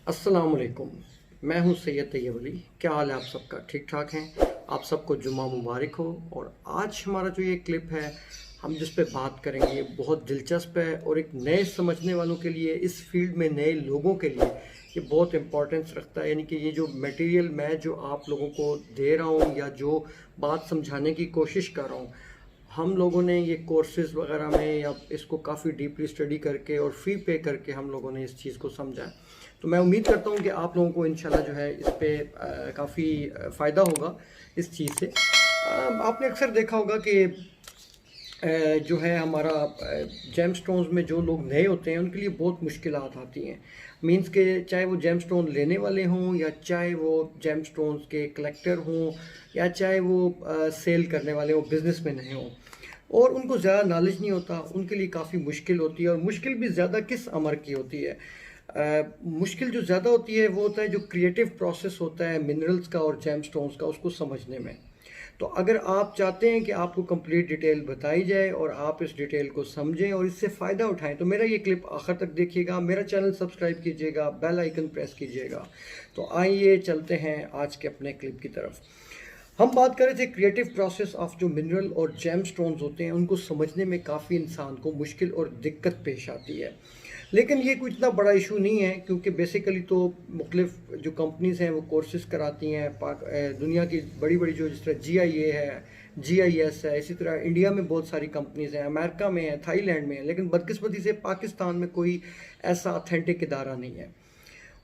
अस्सलामुअलैकुम। मैं हूं सैयद तैयब अली। क्या हाल है आप सबका? ठीक ठाक हैं? आप सबको जुम्मा मुबारक हो। और आज हमारा जो ये क्लिप है, हम जिस पे बात करेंगे, ये बहुत दिलचस्प है और एक नए समझने वालों के लिए, इस फील्ड में नए लोगों के लिए ये बहुत इम्पोर्टेंस रखता है। यानी कि ये जो मटेरियल मैं जो आप लोगों को दे रहा हूँ या जो बात समझाने की कोशिश कर रहा हूँ, हम लोगों ने ये कोर्सेज़ वगैरह में या इसको काफ़ी डीपली स्टडी करके और फ़ी पे करके हम लोगों ने इस चीज़ को समझा है। तो मैं उम्मीद करता हूँ कि आप लोगों को इंशाल्लाह जो है इस पे काफ़ी फ़ायदा होगा इस चीज़ से। आपने अक्सर देखा होगा कि जो है हमारा जेम स्टोन्स में जो लोग नए होते हैं उनके लिए बहुत मुश्किलात आती हैं। मींस के चाहे वो जेम स्टोन लेने वाले हों या चाहे वो जेम स्टोन्स के कलेक्टर हों या चाहे वो सेल करने वाले हों, बिज़नेस में नहीं हों, और उनको ज़्यादा नॉलेज नहीं होता, उनके लिए काफ़ी मुश्किल होती है। और मुश्किल भी ज़्यादा किस अमर की होती है? मुश्किल जो ज़्यादा होती है वो होता है जो क्रिएटिव प्रोसेस होता है मिनरल्स का और जेम स्टोन्स का, उसको समझने में। तो अगर आप चाहते हैं कि आपको कंप्लीट डिटेल बताई जाए और आप इस डिटेल को समझें और इससे फ़ायदा उठाएं, तो मेरा ये क्लिप आखिर तक देखिएगा, मेरा चैनल सब्सक्राइब कीजिएगा, बेल आइकन प्रेस कीजिएगा। तो आइए चलते हैं आज के अपने क्लिप की तरफ। हम बात कर रहे थे क्रिएटिव प्रोसेस ऑफ जो मिनरल और जेम स्टोन्स होते हैं, उनको समझने में काफ़ी इंसान को मुश्किल और दिक्कत पेश आती है। लेकिन ये कोई इतना बड़ा इशू नहीं है, क्योंकि बेसिकली तो मुख्तलिफ जो कंपनीज़ हैं वो कोर्सेज़ कराती हैं। दुनिया की बड़ी बड़ी जो, जिस तरह GIA है, GIS है, इसी तरह इंडिया में बहुत सारी कंपनीज़ हैं, अमेरिका में है, थाईलैंड में है, लेकिन बदकिस्मती से पाकिस्तान में कोई ऐसा ऑथेंटिक इदारा नहीं है।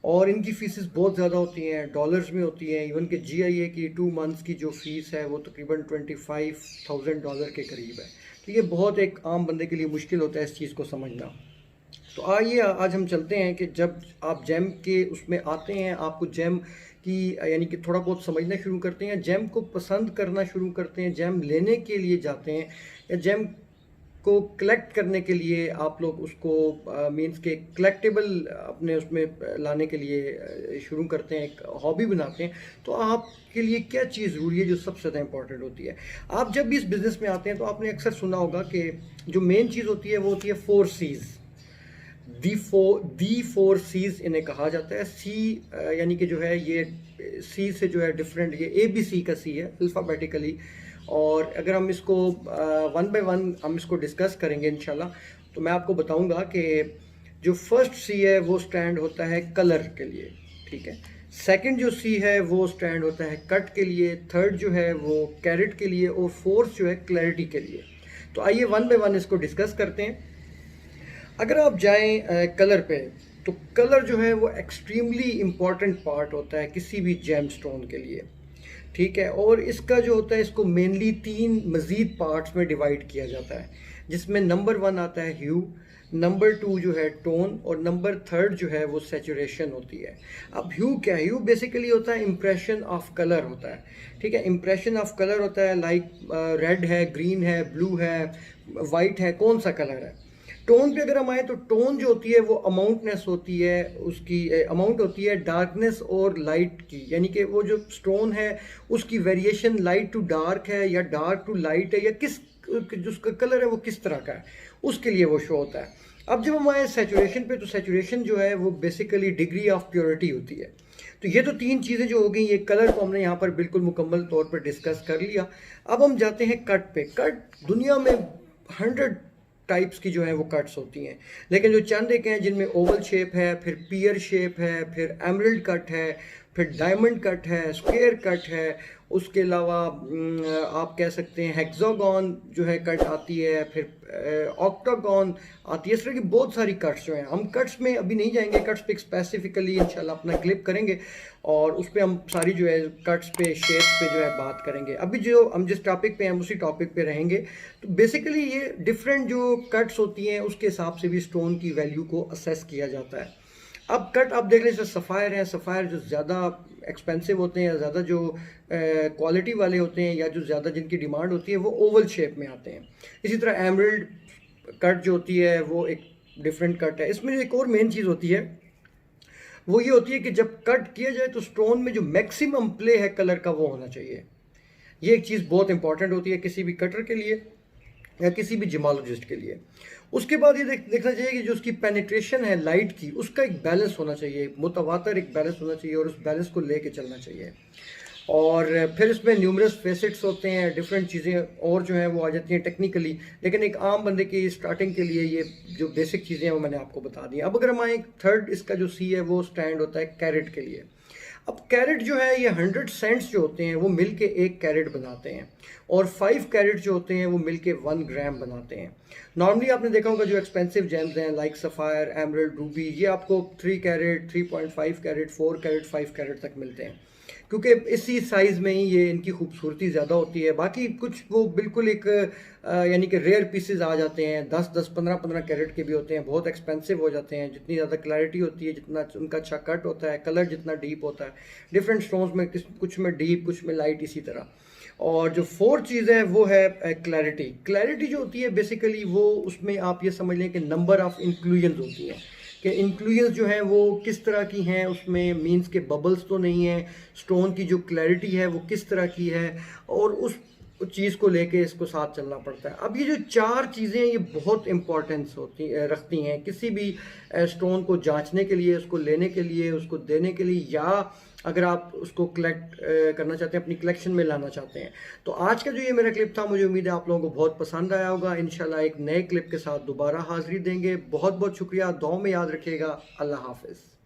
और इनकी फ़ीसेस बहुत ज़्यादा होती हैं, डॉलर्स में होती हैं। इवन कि GIA की 2 मंथ्स की जो फ़ीस है वो तकरीबन $25,000 के करीब है। तो ये बहुत एक आम बंदे के लिए मुश्किल होता है इस चीज़ को समझना। तो आइए आज हम चलते हैं कि जब आप जेम के उसमें आते हैं, आपको जेम की यानी कि थोड़ा बहुत समझना शुरू करते हैं, जेम को पसंद करना शुरू करते हैं, जेम लेने के लिए जाते हैं, या जेम को कलेक्ट करने के लिए आप लोग उसको मींस के कलेक्टेबल अपने उसमें लाने के लिए शुरू करते हैं, एक हॉबी बनाते हैं। तो आपके लिए क्या चीज़ ज़रूरी है जो सबसे ज़्यादा इंपॉर्टेंट होती है? आप जब भी इस बिज़नेस में आते हैं तो आपने अक्सर सुना होगा कि जो मेन चीज़ होती है वो होती है 4 C's। दी फोर सीज इन्हें कहा जाता है। सी यानी कि जो है ये सी से जो है डिफरेंट, ये ABC का सी है अल्फ़ाबेटिकली। और अगर हम इसको वन बाय वन हम इसको डिस्कस करेंगे इंशाल्लाह, तो मैं आपको बताऊंगा कि जो फर्स्ट सी है वो स्टैंड होता है कलर के लिए, ठीक है। सेकंड जो सी है वो स्टैंड होता है कट के लिए, थर्ड जो है वो कैरेट के लिए, और फोर्थ जो है क्लैरिटी के लिए। तो आइए वन बाय वन इसको डिस्कस करते हैं। अगर आप जाएं कलर पे, तो कलर जो है वो एक्सट्रीमली इम्पॉर्टेंट पार्ट होता है किसी भी जेम स्टोन के लिए, ठीक है। और इसका जो होता है, इसको मेनली 3 मज़ीद पार्ट्स में डिवाइड किया जाता है, जिसमें नंबर 1 आता है ह्यू, नंबर 2 जो है टोन, और नंबर 3 जो है वो सेचुरेशन होती है। अब ह्यू क्या है? ह्यू बेसिकली होता है इम्प्रेशन ऑफ कलर होता है, ठीक है। इम्प्रेशन ऑफ कलर होता है लाइक रेड है, ग्रीन है, ब्लू है, वाइट है, कौन सा कलर है। टोन पे अगर हम आए तो टोन जो होती है वो अमाउंटनेस होती है, उसकी अमाउंट होती है डार्कनेस और लाइट की, यानी कि वो जो स्टोन है उसकी वेरिएशन लाइट टू डार्क है या डार्क टू लाइट है, या किस जो उसका कलर है वो किस तरह का है, उसके लिए वो शो होता है। अब जब हम आए सेचुरेशन पे, तो सेचुरेशन जो है वो बेसिकली डिग्री ऑफ प्योरिटी होती है। तो ये तो 3 चीज़ें जो हो गई, ये कलर को हमने यहाँ पर बिल्कुल मुकम्मल तौर पर डिस्कस कर लिया। अब हम जाते हैं कट पे। कट दुनिया में 100 टाइप्स की जो है वो कट्स होती हैं, लेकिन जो चंद एक हैं जिनमें ओवल शेप है, फिर पियर शेप है, फिर एमरल्ड कट है, फिर डायमंड कट है, स्क्वायर कट है, उसके अलावा आप कह सकते हैं हेक्सागोन जो है कट आती है, फिर ऑक्टागोन आती है। इस तरह की बहुत सारी कट्स जो हैं, हम कट्स में अभी नहीं जाएंगे, कट्स पे स्पेसिफिकली इंशाल्लाह अपना क्लिप करेंगे और उस पर हम सारी जो है कट्स पे, शेप्स पे जो है बात करेंगे। अभी जो हम जिस टॉपिक पे हैं उसी टॉपिक पे रहेंगे। तो बेसिकली ये डिफरेंट जो कट्स होती हैं उसके हिसाब से भी स्टोन की वैल्यू को असेस किया जाता है। अब कट आप देख लीजिए, सफ़ायर हैं, सफ़ायर जो ज़्यादा एक्सपेंसिव होते हैं या ज़्यादा जो क्वालिटी वाले होते हैं या जो ज़्यादा जिनकी डिमांड होती है वो ओवल शेप में आते हैं। इसी तरह एमरल्ड कट जो होती है वो एक डिफरेंट कट है। इसमें एक और मेन चीज़ होती है, वो ये होती है कि जब कट किया जाए तो स्टोन में जो मैक्सिमम प्ले है कलर का वो होना चाहिए। ये एक चीज़ बहुत इंपॉर्टेंट होती है किसी भी कटर के लिए। या किसी भी जिमालॉजिस्ट के लिए। उसके बाद ये देखना चाहिए कि जो उसकी पेनिट्रेशन है लाइट की, उसका एक बैलेंस होना चाहिए, मुतवातर एक बैलेंस होना चाहिए और उस बैलेंस को लेके चलना चाहिए। और फिर इसमें न्यूमरस फेसेट्स होते हैं, डिफरेंट चीज़ें और जो हैं वो आ जाती हैं टेक्निकली, लेकिन एक आम बंदे की स्टार्टिंग के लिए ये जो बेसिक चीज़ें हैं वो मैंने आपको बता दी। अब अगर हम आए थर्ड, इसका जो सी है वो स्टैंड होता है कैरेट के लिए। अब कैरेट जो है ये 100 सेंट्स जो होते हैं वो मिल के 1 कैरेट बनाते हैं, और 5 कैरेट जो होते हैं वो मिल के 1 ग्राम बनाते हैं। नॉर्मली आपने देखा होगा जो एक्सपेंसिव जेम्स हैं लाइक सफ़ायर, एमरल्ड, रूबी, ये आपको 3 कैरेट, 3.5 कैरेट, 4 कैरेट, 5 कैरेट तक मिलते हैं, क्योंकि इसी साइज़ में ही ये इनकी खूबसूरती ज़्यादा होती है। बाकी कुछ वो बिल्कुल एक यानी कि रेयर पीसेस आ जाते हैं, 10-10, 15-15 कैरेट के भी होते हैं, बहुत एक्सपेंसिव हो जाते हैं। जितनी ज़्यादा क्लैरिटी होती है, जितना उनका अच्छा कट होता है, कलर जितना डीप होता है, डिफरेंट स्टोन्स में कुछ में डीप, कुछ में लाइट, इसी तरह। और जो फोर्थ चीज़ है वो है क्लैरिटी। क्लैरिटी जो होती है बेसिकली वो, उसमें आप ये समझ लें कि नंबर ऑफ़ इंक्लूजन्स होती हैं, कि इंक्लूजन्स जो हैं वो किस तरह की हैं, उसमें मींस के बबल्स तो नहीं है, स्टोन की जो क्लैरिटी है वो किस तरह की है, और उस चीज़ को लेके इसको साथ चलना पड़ता है। अब ये जो 4 चीज़ें ये बहुत इंपॉर्टेंस रखती हैं किसी भी स्टोन को जांचने के लिए, उसको लेने के लिए, उसको देने के लिए, या अगर आप उसको कलेक्ट करना चाहते हैं, अपनी कलेक्शन में लाना चाहते हैं। तो आज का जो ये मेरा क्लिप था, मुझे उम्मीद है आप लोगों को बहुत पसंद आया होगा। इंशाल्लाह एक नए क्लिप के साथ दोबारा हाज़िरी देंगे। बहुत बहुत शुक्रिया, दुआ में याद रखिएगा। अल्लाह हाफ़िज़।